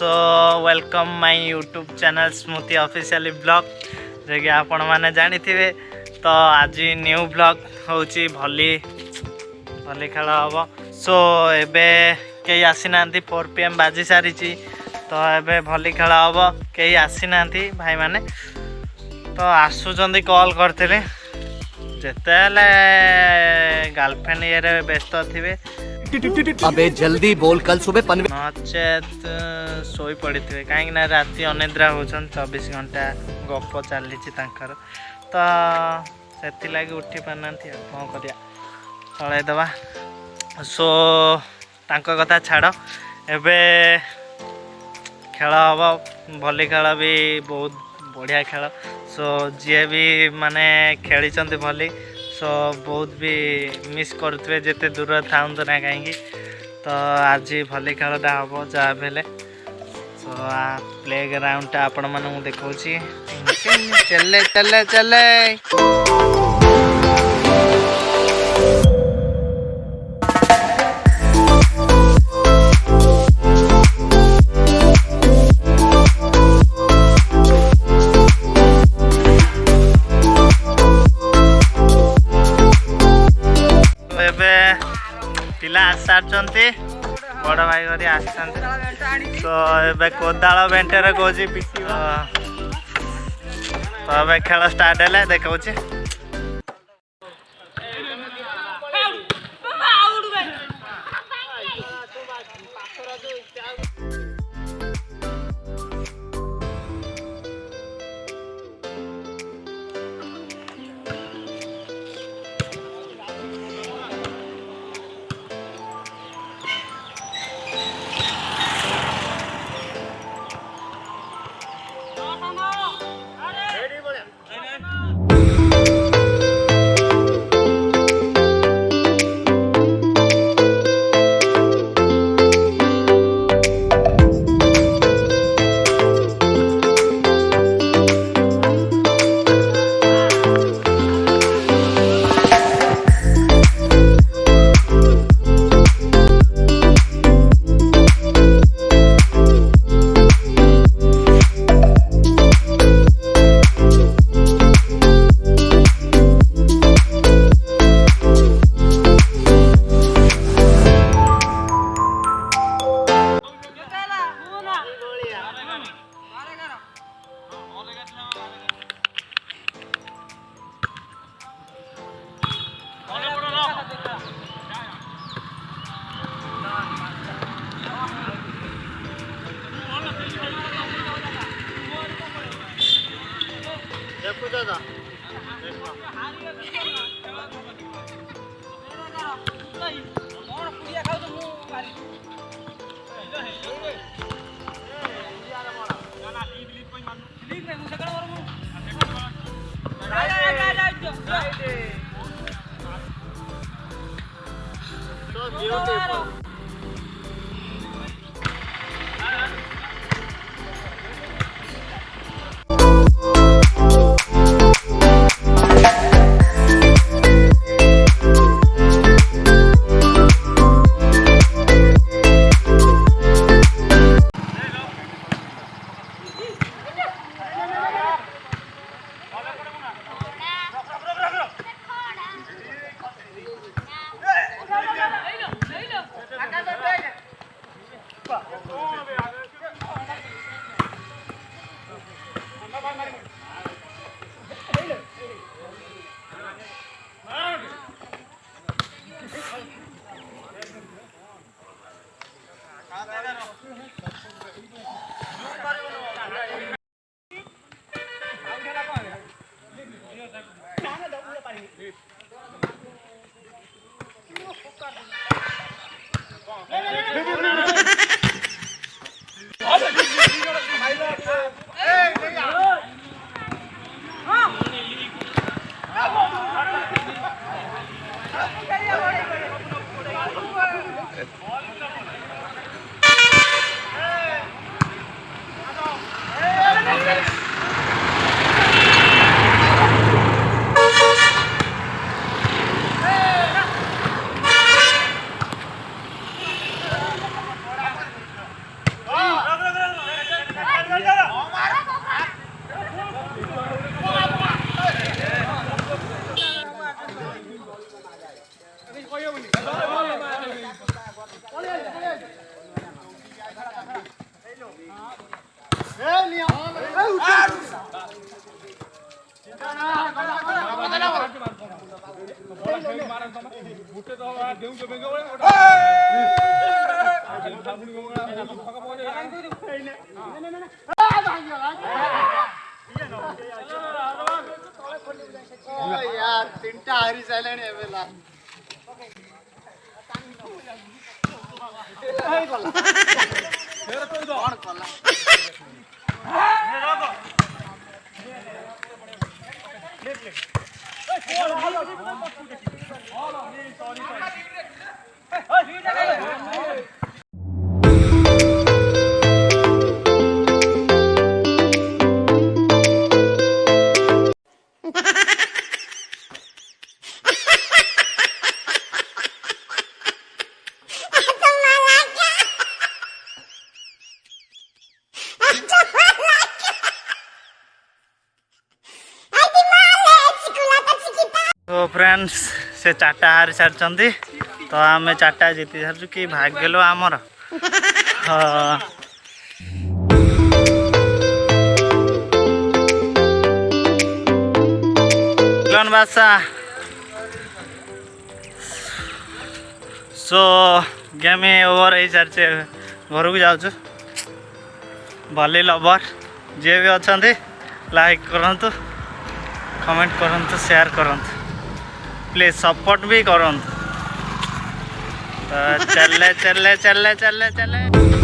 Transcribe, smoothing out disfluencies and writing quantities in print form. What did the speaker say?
So welcome my YouTube channel Smriti official blog जे कि आपण माने जानी थे। तो आज न्यू ब्लॉग होची भली भली खेल हम। सो एबे कई आसी ना 4 PM बाजी सारी तो एबे भली खेल हम कई आसी ना भाई माने तो आसुचंदी कॉल करते जेते गर्लफ्रेंड ये व्यस्त थे। अबे जल्दी बोल कल सुबह नचेत शोई पड़ी थे कहीं राति अनिद्रा होचन 24 घंटा गप चली तो से लगे उठी पारना कौन कर चलईदबा। सो तांको कथा छाड़ एबे खेल हम भली खेल भी बहुत बढ़िया खेल। सो जी भी माने खेली भली सो बहुत भी मिस करुवे जिते दूर था ना कहीं तो आज भली खेलटा हम जहाँ भी सो प्ले ग्राउंडटा आपण मानू देखा चले चले चले पिला आसारचंती बड़ भाई घरी आसचंती तो एबे कोदाल बेंटेरे कोजी पिसी तो एबे खेल स्टार्ट है देखाउची। ତିନିଟା ହାରି ସାରିଲାଣି ଏବେ तो फ्रेंड्स से चार्टा हारी सारी तो आम चार्टा जीति सारू कि भाग्य लो आमर बासा सो गेम ओवर हो सारी घर को जाऊँ भली लवर जी भी अच्छा लाइक करूँ कमेंट करूँ शेयर करूँ प्लीज सपोर्ट भी करूँ तो चले चले चले चले चले